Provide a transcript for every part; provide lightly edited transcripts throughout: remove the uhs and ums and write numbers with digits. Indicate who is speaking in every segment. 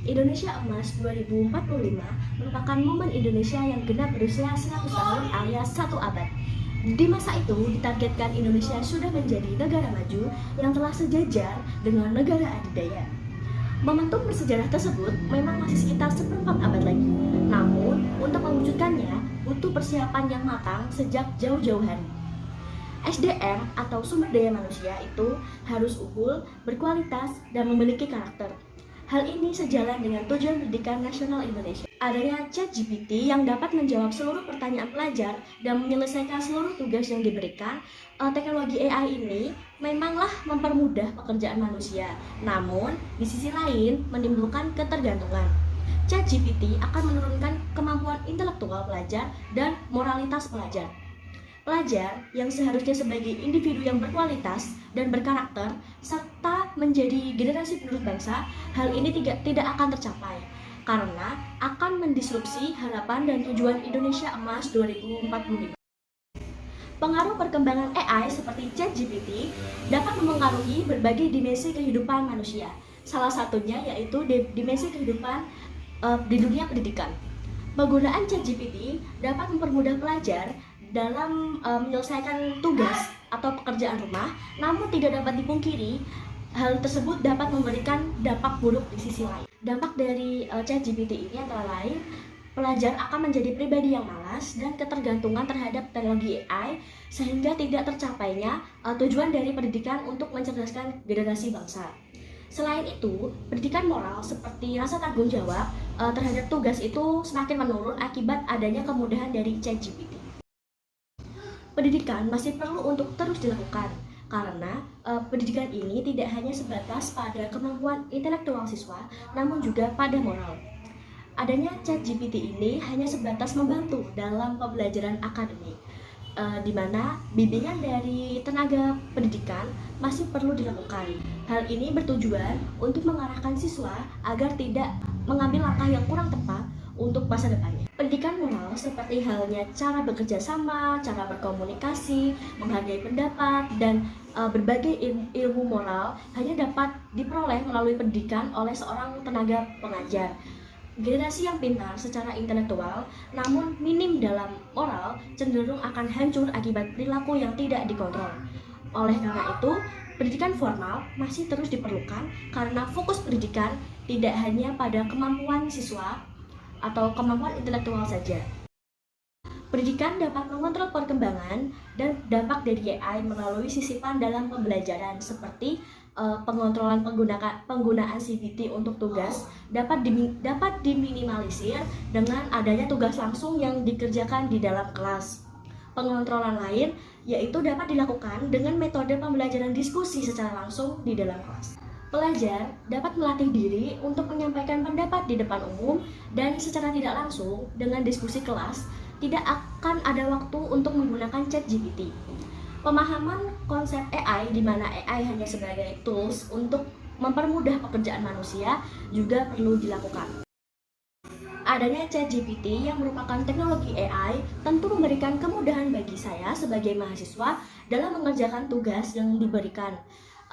Speaker 1: Indonesia Emas 2045 merupakan momen Indonesia yang genap berusia 100 tahun alias 1 abad. Di masa itu, ditargetkan Indonesia sudah menjadi negara maju yang telah sejajar dengan negara adidaya. Momentum bersejarah tersebut memang masih sekitar seperempat abad lagi. Namun, untuk mewujudkannya, butuh persiapan yang matang sejak jauh-jauh hari. SDM atau sumber daya manusia itu harus unggul, berkualitas, dan memiliki karakter. Hal ini sejalan dengan tujuan pendidikan nasional Indonesia. Adanya ChatGPT yang dapat menjawab seluruh pertanyaan pelajar dan menyelesaikan seluruh tugas yang diberikan. Teknologi AI ini memanglah mempermudah pekerjaan manusia, namun di sisi lain menimbulkan ketergantungan. ChatGPT akan menurunkan kemampuan intelektual pelajar dan moralitas pelajar. Pelajar yang seharusnya sebagai individu yang berkualitas dan berkarakter serta menjadi generasi penerus bangsa, hal ini tidak akan tercapai karena akan mendisrupsi harapan dan tujuan Indonesia Emas 2045. Pengaruh perkembangan AI seperti ChatGPT dapat memengaruhi berbagai dimensi kehidupan manusia. Salah satunya yaitu dimensi kehidupan di dunia pendidikan. Penggunaan ChatGPT dapat mempermudah pelajar dalam menyelesaikan tugas atau pekerjaan rumah, namun tidak dapat dipungkiri hal tersebut dapat memberikan dampak buruk di sisi lain. Dampak dari ChatGPT ini antara lain, pelajar akan menjadi pribadi yang malas dan ketergantungan terhadap teknologi AI sehingga tidak tercapainya tujuan dari pendidikan untuk mencerdaskan generasi bangsa. Selain itu, pendidikan moral seperti rasa tanggung jawab terhadap tugas itu semakin menurun akibat adanya kemudahan dari ChatGPT. Pendidikan masih perlu untuk terus dilakukan karena pendidikan ini tidak hanya sebatas pada kemampuan intelektual siswa, namun juga pada moral. Adanya ChatGPT ini hanya sebatas membantu dalam pembelajaran akademik, di mana bimbingan dari tenaga pendidikan masih perlu dilakukan. Hal ini bertujuan untuk mengarahkan siswa agar tidak mengambil langkah yang kurang tepat untuk masa depannya. Pendidikan moral seperti halnya cara bekerja sama, cara berkomunikasi, menghargai pendapat, dan berbagai ilmu moral hanya dapat diperoleh melalui pendidikan oleh seorang tenaga pengajar. Generasi yang pintar secara intelektual namun minim dalam moral cenderung akan hancur akibat perilaku yang tidak dikontrol. Oleh karena itu, pendidikan formal masih terus diperlukan karena fokus pendidikan tidak hanya pada kemampuan siswa atau kemampuan intelektual saja. Pendidikan dapat mengontrol perkembangan dan dampak dari AI melalui sisipan dalam pembelajaran seperti pengontrolan penggunaan CBT untuk tugas dapat diminimalisir dengan adanya tugas langsung yang dikerjakan di dalam kelas. Pengontrolan lain yaitu dapat dilakukan dengan metode pembelajaran diskusi secara langsung di dalam kelas. Pelajar dapat melatih diri untuk menyampaikan pendapat di depan umum dan secara tidak langsung dengan diskusi kelas tidak akan ada waktu untuk menggunakan ChatGPT. Pemahaman konsep AI di mana AI hanya sebagai tools untuk mempermudah pekerjaan manusia juga perlu dilakukan. Adanya ChatGPT yang merupakan teknologi AI tentu memberikan kemudahan bagi saya sebagai mahasiswa dalam mengerjakan tugas yang diberikan.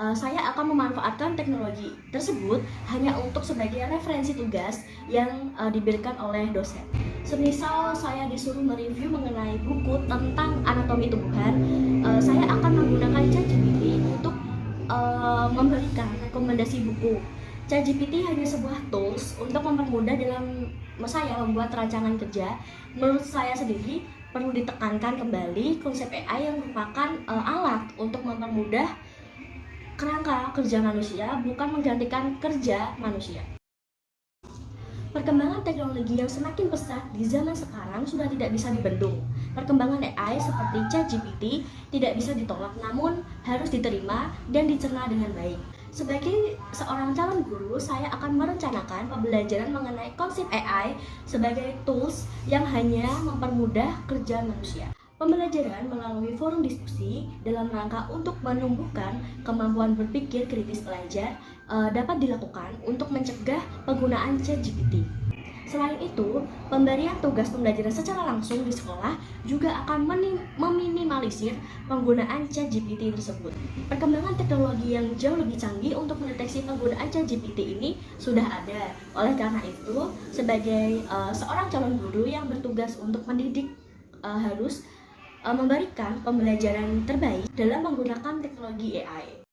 Speaker 1: Saya akan memanfaatkan teknologi tersebut hanya untuk sebagai referensi tugas yang diberikan oleh dosen. Semisal saya disuruh mereview mengenai buku tentang anatomi tumbuhan, saya akan menggunakan ChatGPT untuk memberikan rekomendasi buku. ChatGPT hanya sebuah tools untuk mempermudah dalam saya membuat rancangan kerja. Menurut saya sendiri perlu ditekankan kembali konsep AI yang merupakan alat untuk mempermudah kerangka kerja manusia, bukan menggantikan kerja manusia. Perkembangan teknologi yang semakin pesat di zaman sekarang sudah tidak bisa dibendung. Perkembangan AI seperti ChatGPT tidak bisa ditolak, namun harus diterima dan dicerna dengan baik. Sebagai seorang calon guru, saya akan merencanakan pembelajaran mengenai konsep AI sebagai tools yang hanya mempermudah kerja manusia. Pembelajaran melalui forum diskusi dalam rangka untuk menumbuhkan kemampuan berpikir kritis pelajar dapat dilakukan untuk mencegah penggunaan ChatGPT. Selain itu, pemberian tugas pembelajaran secara langsung di sekolah juga akan meminimalisir penggunaan ChatGPT tersebut. Perkembangan teknologi yang jauh lebih canggih untuk mendeteksi penggunaan ChatGPT ini sudah ada. Oleh karena itu, sebagai seorang calon guru yang bertugas untuk mendidik harus memberikan pembelajaran terbaik dalam menggunakan teknologi AI.